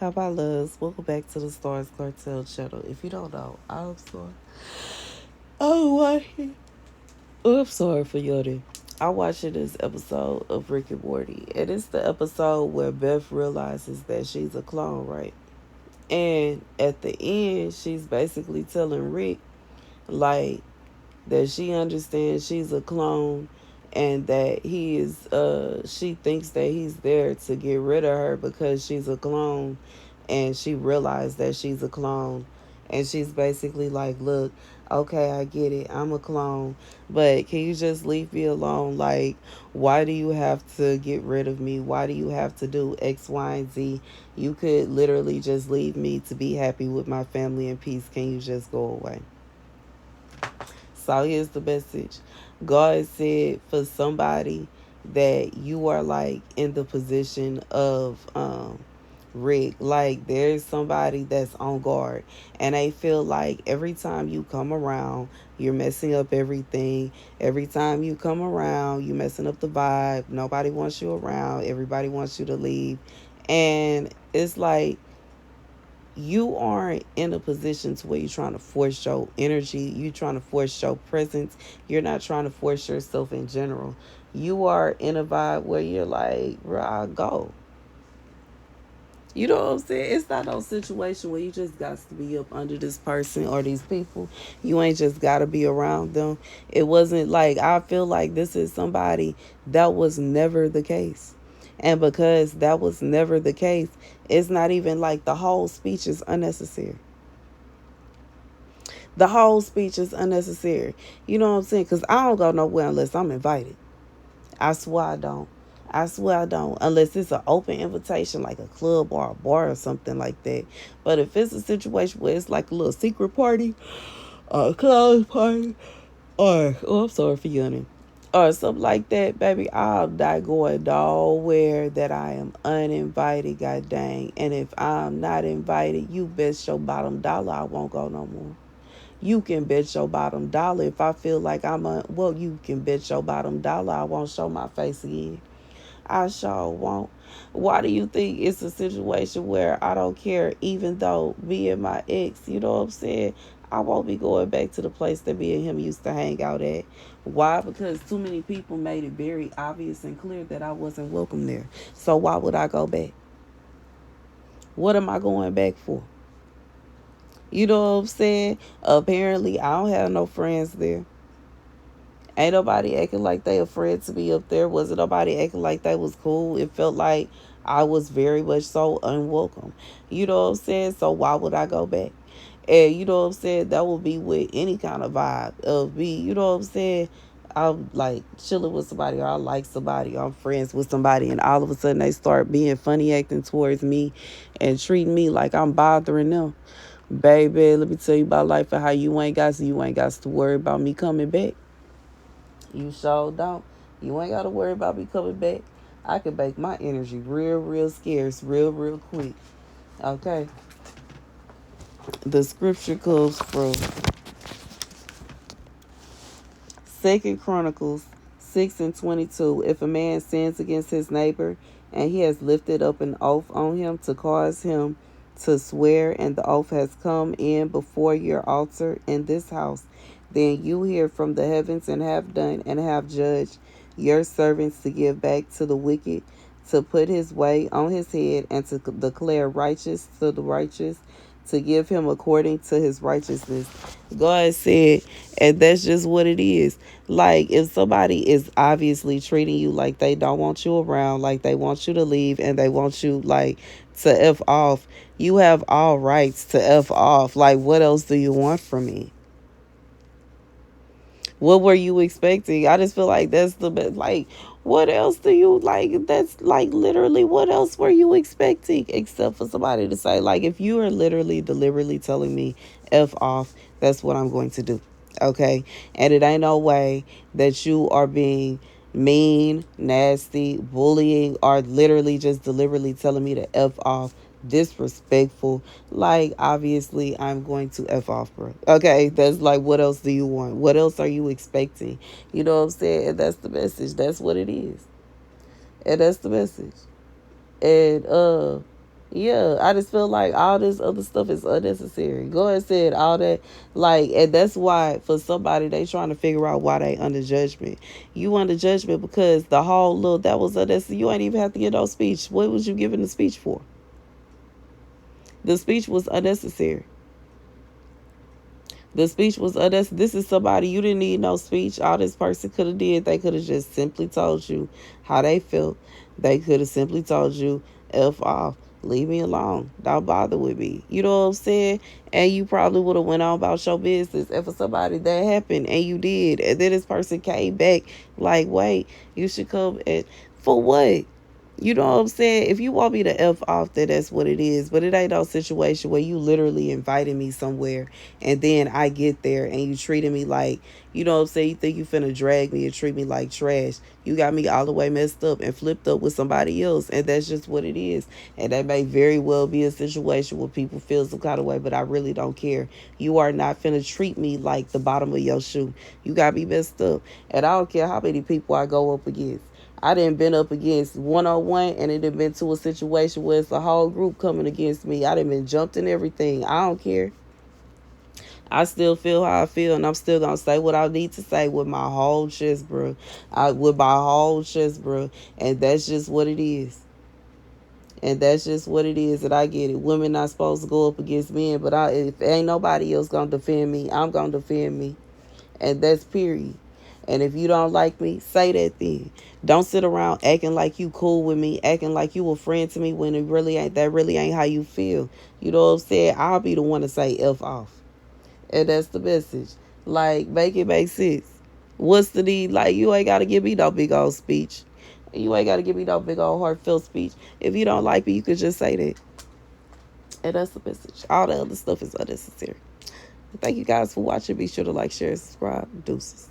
How about loves? Welcome back to the Starscartel channel. If you don't know, I'm sorry. Oh, watching. Oh, I'm sorry for yawning. I'm watching this episode of Rick and Morty, and it's the episode where Beth realizes that she's a clone, right? And at the end, she's basically telling Rick, like, that she understands she's a clone and that she thinks that he's there to get rid of her because she's a clone, and she realized that she's a clone, and she's basically like, look, okay, I get it, I'm a clone, but can you just leave me alone? Like, why do you have to get rid of me? Why do you have to do X, Y, and Z? You could literally just leave me to be happy with my family in peace. Can you just go away? So here's the message. God said for somebody that you are like in the position of Rick. Like there's somebody that's on guard, and they feel like every time you come around, you're messing up everything. Every time you come around, you messing up the vibe. Nobody wants you around. Everybody wants you to leave. And it's like you aren't in a position to where you're trying to force your energy, you're trying to force your presence, you're not trying to force yourself in general. You are in a vibe where you're like, bro, I'll go. You know what I'm saying? It's not no situation where you just got to be up under this person or these people. You ain't just got to be around them. It wasn't like, I feel like this is somebody that was never the case. And because that was never the case, it's not even like the whole speech is unnecessary. The whole speech is unnecessary. You know what I'm saying? Because I don't go nowhere unless I'm invited. I swear I don't. I swear I don't. Unless it's an open invitation, like a club or a bar or something like that. But if it's a situation where it's like a little secret party or a closed party, or, oh, I'm sorry for yawning, or something like that, baby, I'll die going nowhere that I am uninvited, god dang. And if I'm not invited, you bet your bottom dollar I won't go no more. You can bet your bottom dollar if I feel like you can bet your bottom dollar I won't show my face again. I sure won't. Why do you think it's a situation where I don't care, even though me and my ex, you know what I'm saying? I won't be going back to the place that me and him used to hang out at. Why? Because too many people made it very obvious and clear that I wasn't welcome there. So why would I go back? What am I going back for? You know what I'm saying? Apparently, I don't have no friends there. Ain't nobody acting like they afraid to be up there. Wasn't nobody acting like they was cool. It felt like I was very much so unwelcome. You know what I'm saying? So why would I go back? And you know what I'm saying? That would be with any kind of vibe of me. You know what I'm saying? I'm like chilling with somebody, or I like somebody, or I'm friends with somebody, and all of a sudden they start being funny acting towards me and treating me like I'm bothering them. Baby, let me tell you about life and how you ain't got to worry about me coming back. You sure don't. You ain't got to worry about me coming back. I can make my energy real, real scarce, real, real quick. Okay. The scripture comes from Second Chronicles 6:22. If a man sins against his neighbor and he has lifted up an oath on him to cause him to swear, and the oath has come in before your altar in this house, then you hear from the heavens and have done and have judged your servants to give back to the wicked, to put his way on his head, and to declare righteous to the righteous, to give him according to his righteousness. God said, and that's just what it is. Like, if somebody is obviously treating you like they don't want you around, like they want you to leave, and they want you, like, to F off, you have all rights to F off. Like, what else do you want from me? What were you expecting? I just feel like that's the best. Like, what else do you like? That's like literally, what else were you expecting except for somebody to say, like, if you are literally deliberately telling me F off, that's what I'm going to do. Okay. And it ain't no way that you are being mean, nasty, bullying, or literally just deliberately telling me to F off, disrespectful. Like, obviously I'm going to F off, bro. Okay, that's like, what else do you want? What else are you expecting? You know what I'm saying? And that's the message. That's what it is. And that's the message. And Yeah, I just feel like all this other stuff is unnecessary. Go ahead and said all that, like, and that's why for somebody they trying to figure out why they under judgment. You under judgment because the whole little that was unnecessary. You ain't even have to get no speech. What was you giving the speech for? The speech was unnecessary. The speech was unnecessary. This is somebody you didn't need no speech. All this person could have did, they could have just simply told you how they felt. They could have simply told you, F off. Leave me alone. Don't bother with me. You know what I'm saying? And you probably would have went on about your business. And for somebody that happened and you did. And then this person came back like, wait, you should come and for what? You know what I'm saying? If you want me to F off, then that's what it is. But it ain't no situation where you literally invited me somewhere and then I get there and you treated me like, you know what I'm saying? You think you finna drag me and treat me like trash. You got me all the way messed up and flipped up with somebody else. And that's just what it is. And that may very well be a situation where people feel some kind of way, but I really don't care. You are not finna treat me like the bottom of your shoe. You got me messed up. And I don't care how many people I go up against. I didn't been up against 1-on-1 and it had been to a situation where it's a whole group coming against me. I done been jumped and everything. I don't care. I still feel how I feel and I'm still gonna say what I need to say with my whole chest, bro. With my whole chest, bro. And that's just what it is. And that's just what it is that I get it. Women not supposed to go up against men, but if ain't nobody else gonna defend me, I'm gonna defend me. And that's period. And if you don't like me, say that then. Don't sit around acting like you cool with me, acting like you a friend to me when it really ain't. That really ain't how you feel. You know what I'm saying? I'll be the one to say F off. And that's the message. Like, make it make sense. What's the need? Like, you ain't got to give me no big old speech. You ain't got to give me no big old heartfelt speech. If you don't like me, you could just say that. And that's the message. All the other stuff is unnecessary. Thank you guys for watching. Be sure to like, share, and subscribe. Deuces.